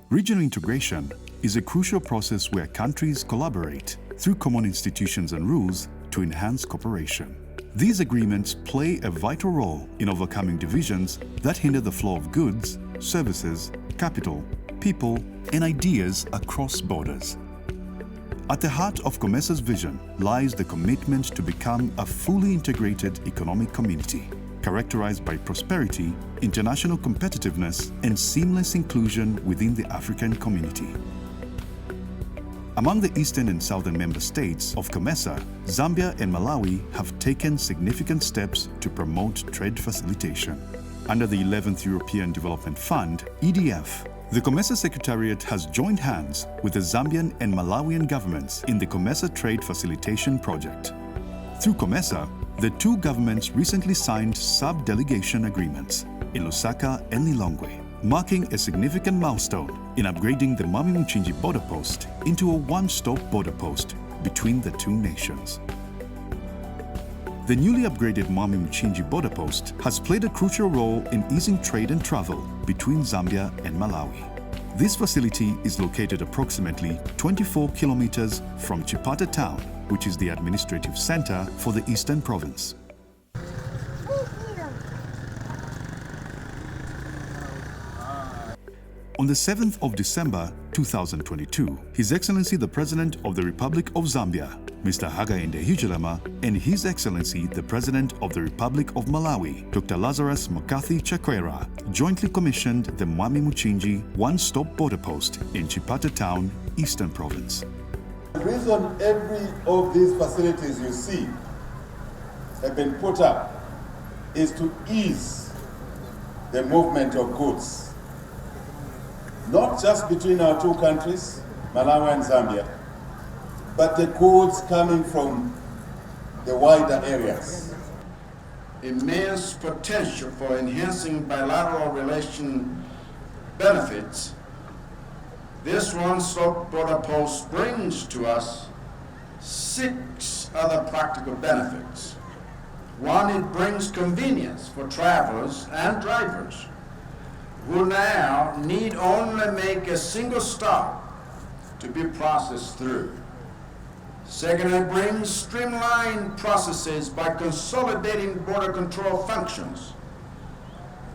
Regional integration is a crucial process where countries collaborate through common institutions and rules to enhance cooperation. These agreements play a vital role in overcoming divisions that hinder the flow of goods, services, capital, people, and ideas across borders. At the heart of COMESA's vision lies the commitment to become a fully integrated economic community, characterized by prosperity, international competitiveness, and seamless inclusion within the African community. Among the eastern and southern member states of COMESA, Zambia and Malawi have taken significant steps to promote trade facilitation. Under the 11th European Development Fund, EDF, the COMESA Secretariat has joined hands with the Zambian and Malawian governments in the COMESA Trade Facilitation Project. Through COMESA, the two governments recently signed sub-delegation agreements in Lusaka and Lilongwe, marking a significant milestone in upgrading the Mwami Mcinji border post into a one-stop border post between the two nations. The newly upgraded Mwami Mcinji border post has played a crucial role in easing trade and travel between Zambia and Malawi. This facility is located approximately 24 kilometers from Chipata town, which is the administrative center for the Eastern Province. On the 7th of December 2022, His Excellency the President of the Republic of Zambia, Mr. Hakainde Hichilema, and His Excellency the President of the Republic of Malawi, Dr. Lazarus Mokathi Chakwera, jointly commissioned the Mwami Mcinji one-stop border post in Chipata Town, Eastern Province. The reason every of these facilities you see have been put up is to ease the movement of goods, not just between our two countries, Malawi and Zambia, but the goods coming from the wider areas. Immense potential for enhancing bilateral relation benefits. This one-stop border post brings to us 6 other practical benefits. One, it brings convenience for travelers and drivers who now need only make a single stop to be processed through. Second, it brings streamlined processes by consolidating border control functions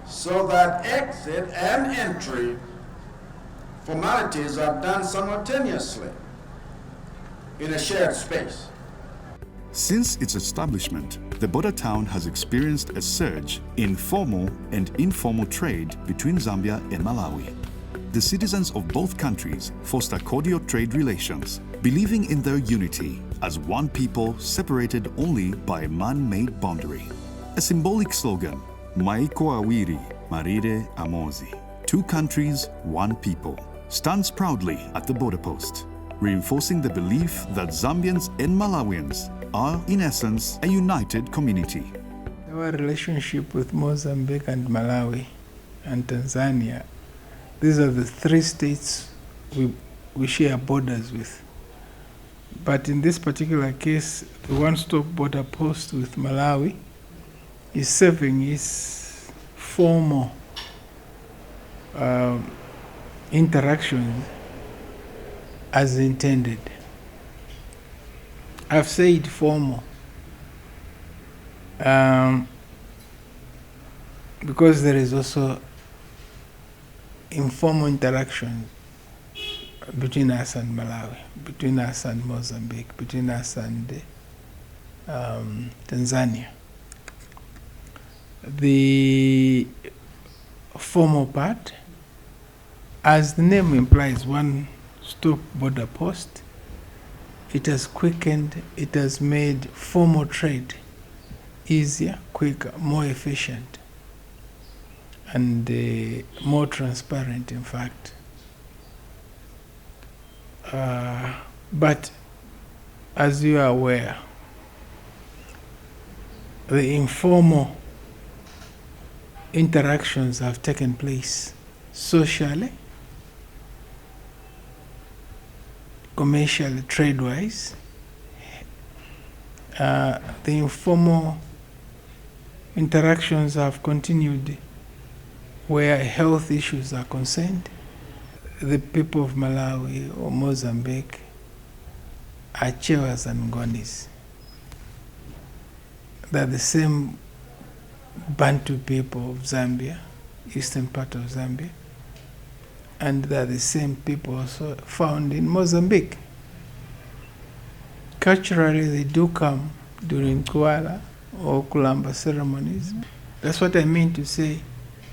so that exit and entry formalities are done simultaneously in a shared space. Since its establishment, the border town has experienced a surge in formal and informal trade between Zambia and Malawi. The citizens of both countries foster cordial trade relations, believing in their unity as one people separated only by a man-made boundary. A symbolic slogan, Maiko Awiri, Marire Amozi, 2 countries, 1 people, stands proudly at the border post, reinforcing the belief that Zambians and Malawians are, in essence, a united community. Our relationship with Mozambique and Malawi and Tanzania, these are the 3 states we share borders with. But in this particular case, the one-stop border post with Malawi is serving its formal interaction as intended. I've said formal because there is also informal interaction between us and Malawi, between us and Mozambique, between us and Tanzania. The formal part, as the name implies, one-stop border post, it has quickened, it has made formal trade easier, quicker, more efficient, and more transparent, in fact. But as you are aware, the informal interactions have taken place socially, commercially, trade-wise. The informal interactions have continued where health issues are concerned. the people of Malawi or Mozambique are Chewas and Ngonis. They're the same Bantu people of Zambia, eastern part of Zambia, and they're the same people also found in Mozambique. Culturally, they do come during Kuala or Kulamba ceremonies. That's what I mean to say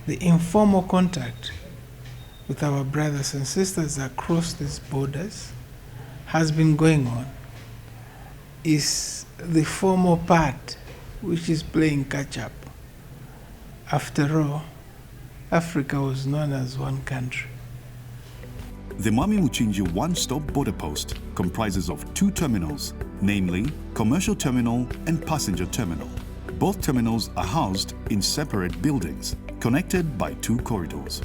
the informal contact with our brothers and sisters across these borders has been going on. Is the formal part which is playing catch up. After all, Africa was known as one country. The Mwami Mcinji one-stop border post comprises of 2 terminals, namely Commercial Terminal and Passenger Terminal. Both terminals are housed in separate buildings, connected by 2 corridors.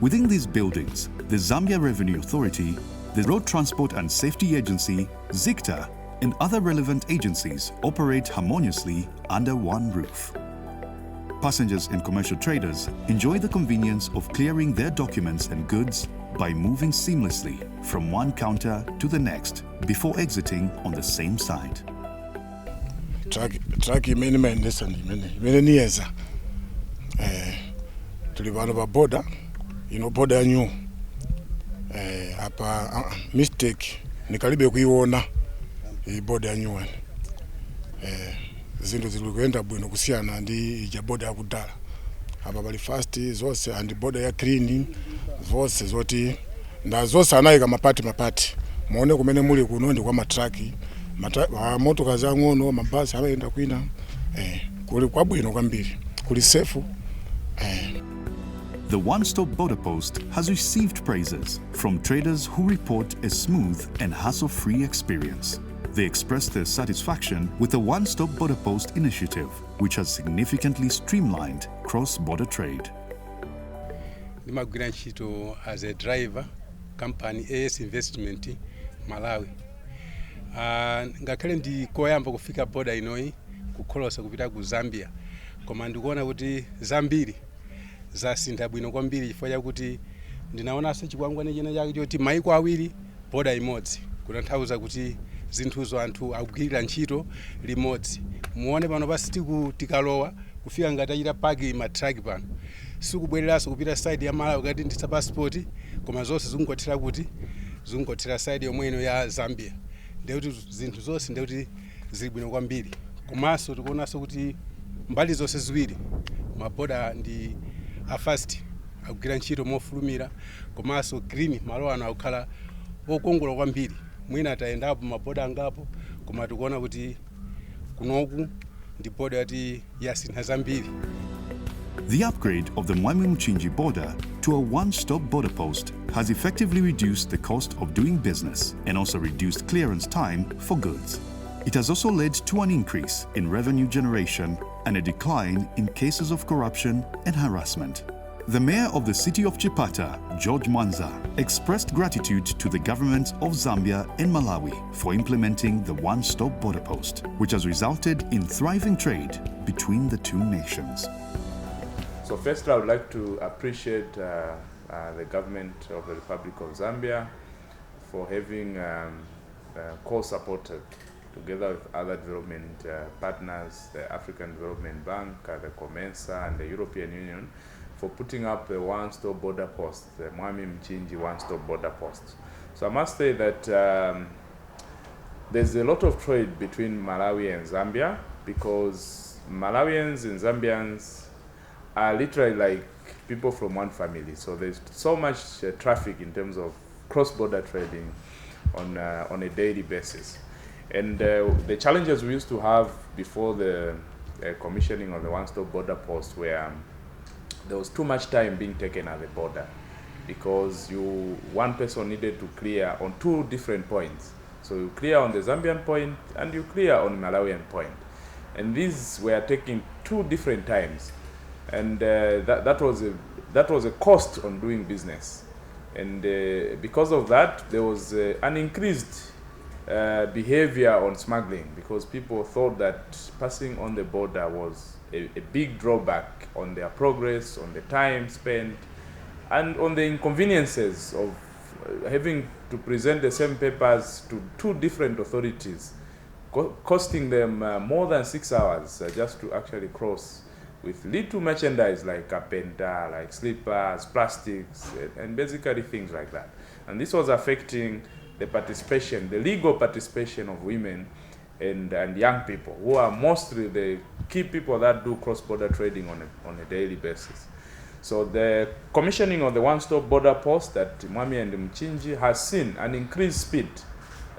Within these buildings, the Zambia Revenue Authority, the Road Transport and Safety Agency, ZICTA, and other relevant agencies operate harmoniously under one roof. Passengers and commercial traders enjoy the convenience of clearing their documents and goods by moving seamlessly from one counter to the next before exiting on the same side. Truck imene maendesa imene niyeza tuli vanhu va border boda yanyu apa mistake nikalibe kuiona boda yanyu zinthu zili kuyenda bwino kusiyana ndi ija boda yakudala apa pali fast zonse and boda ya cleaning zonse zoti nda zonse anayika mapati muone kumene muli kuno ndi kwa matraki motoka zang'ono mabasi amayenda kwina kuli kwabwino kwambiri kuli safe. The one-stop border post has received praises from traders who report a smooth and hassle-free experience. They express their satisfaction with the one-stop border post initiative, which has significantly streamlined cross-border trade. Nimagwira ntchito as a driver company AS Investment Malawi. Ngakhale ndi koyamba kufika border inoyi kukholosa kupita ku Zambia, koma ndikuona kuti zambiri zasintha bwino kwambiri chifukwa chakuti ndinaonanso chikwangwani china chake choti maiko awiri border imodzi, kutanthauza kuti zinthuzo anthu akugwirira ntchito limodzi. Muone pano pa sitiku tikalowa kufika ngati achita paki matraki pano sikubwereranso kupita side ya Malawi ngati nditsa passport, koma zonse zikungothera kuti zikungothera side yomweno ya Zambia. Ndekuti zinthu zonse ndekuti zili bwino kwambiri. Komanso tikuonanso kuti mbali zonse ziwiri maboda ndi afast akugwira ntchito mofulumira, komanso green malo ano akukhala okongola kwambiri. Mwina atayendapo maboda angapo, koma tikuona kuti kunoku ndi boda yati yasintha zambiri. The upgrade of the Mwami Mcinji border to a one-stop border post has effectively reduced the cost of doing business and also reduced clearance time for goods. It has also led to an increase in revenue generation and a decline in cases of corruption and harassment. The mayor of the city of Chipata, George Manza, expressed gratitude to the governments of Zambia and Malawi for implementing the one-stop border post, which has resulted in thriving trade between the 2 nations. So first, I would like to appreciate the government of the Republic of Zambia for having co-supported, together with other development partners, the African Development Bank, the COMESA, and the European Union, for putting up the one-stop border post, the Mwami Mcinji one-stop border post. So I must say that there's a lot of trade between Malawi and Zambia, because Malawians and Zambians are literally like people from one family. So there's so much traffic in terms of cross-border trading on a daily basis. And the challenges we used to have before the commissioning of the one-stop border post were there was too much time being taken at the border, because one person needed to clear on 2 different points. So you clear on the Zambian point and you clear on Malawian point. And these were taking 2 different times. And that was a cost on doing business. And because of that, there was an increased behavior on smuggling, because people thought that passing on the border was a big drawback on their progress, on the time spent, and on the inconveniences of having to present the same papers to two different authorities, costing them more than 6 hours just to actually cross with little merchandise like carpenter, like slippers, plastics, and basically things like that. And this was affecting the participation, the legal participation of women and young people, who are mostly the key people that do cross-border trading on a daily basis. So the commissioning of the one-stop border post at Mwami and Mcinji has seen an increased speed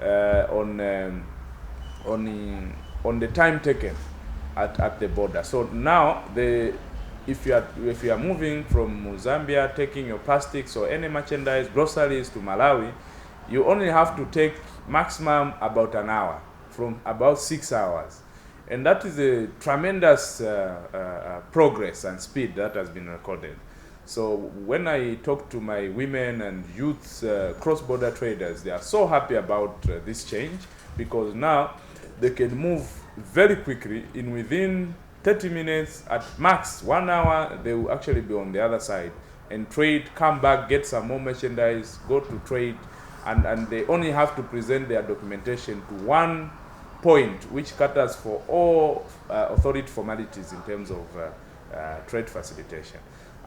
on the time taken at the border. So now, if you are moving from Zambia, taking your plastics or any merchandise, groceries to Malawi, you only have to take maximum about an hour, from about 6 hours. And that is a tremendous progress and speed that has been recorded. So when I talk to my women and youth cross-border traders, they are so happy about this change, because now they can move very quickly. Within 30 minutes, at max 1 hour, they will actually be on the other side and trade, come back, get some more merchandise, go to trade, and they only have to present their documentation to one point, which caters for all authority formalities in terms of trade facilitation.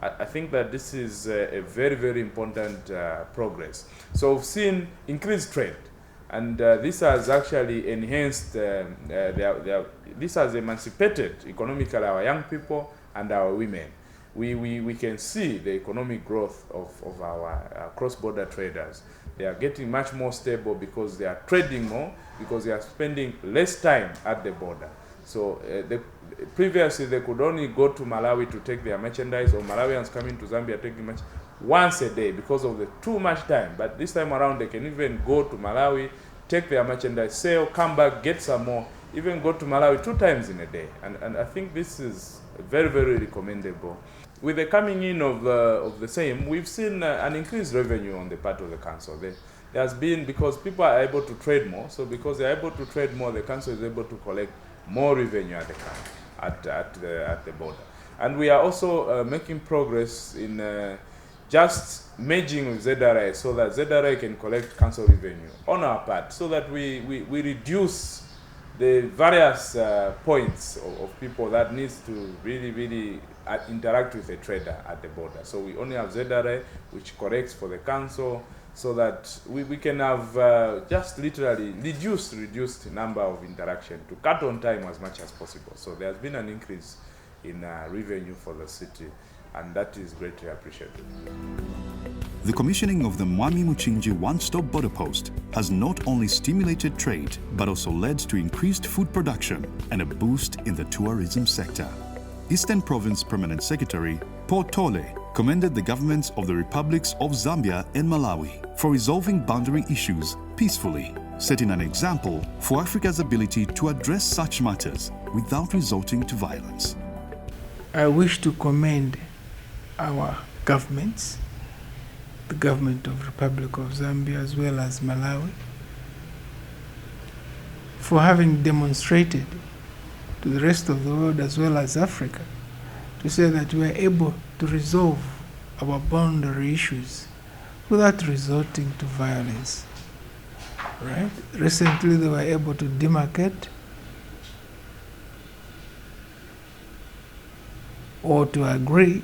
I think that this is a very, very important progress. So we've seen increased trade, and this has actually enhanced, this has emancipated economically our young people and our women. We can see the economic growth of our cross-border traders. They are getting much more stable because they are trading more, because they are spending less time at the border. So previously they could only go to Malawi to take their merchandise, or Malawians coming to Zambia taking merchandise once a day because of the too much time. But this time around they can even go to Malawi, take their merchandise, sell, come back, get some more, even go to Malawi 2 times in a day. And I think this is very, very recommendable. With the coming in of the same, we've seen an increased revenue on the part of the council. There has been, because people are able to trade more, so because they're able to trade more, the council is able to collect more revenue at the border. And we are also making progress in just merging with ZRA, so that ZRA can collect council revenue on our part, so that we reduce the various points of people that needs to really interact with a trader at the border. So we only have ZRA, which corrects for the council, so that we can have just literally reduced number of interaction to cut on time as much as possible. So there has been an increase in revenue for the city, and that is greatly appreciated. The commissioning of the Mwami Mcinji one-stop border post has not only stimulated trade, but also led to increased food production and a boost in the tourism sector. Eastern Province Permanent Secretary Paul Tole commended the governments of the republics of Zambia and Malawi for resolving boundary issues peacefully, setting an example for Africa's ability to address such matters without resorting to violence. I wish to commend our governments, the government of the Republic of Zambia as well as Malawi, for having demonstrated to the rest of the world as well as Africa to say that we are able to resolve our boundary issues without resorting to violence. Right? Recently they were able to demarcate or to agree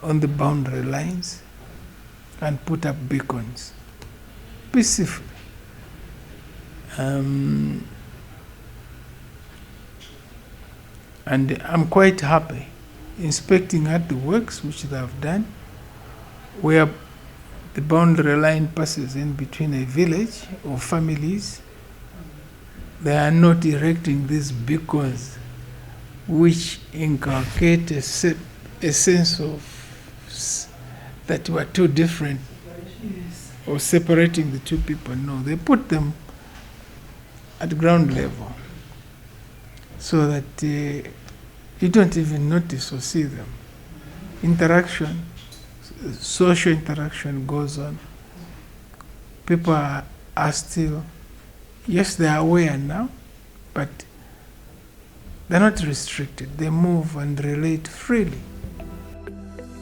on the boundary lines and put up beacons peacefully. And I'm quite happy inspecting at the works which they have done, where the boundary line passes in between a village or families. They are not erecting these beacons which inculcate a sense of that we are too different or separating the two people. No, they put them at ground level so that you don't even notice or see them. Interaction, social interaction goes on. People are still, yes, they are aware now, but they're not restricted. They move and relate freely.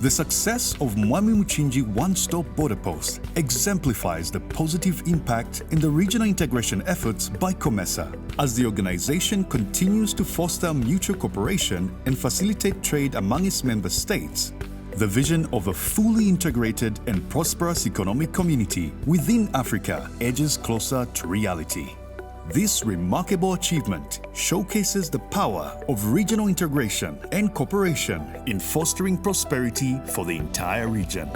The success of Mwami Mcinji One-Stop Border Post exemplifies the positive impact in the regional integration efforts by COMESA, as the organization continues to foster mutual cooperation and facilitate trade among its member states. The vision of a fully integrated and prosperous economic community within Africa edges closer to reality. This remarkable achievement showcases the power of regional integration and cooperation in fostering prosperity for the entire region.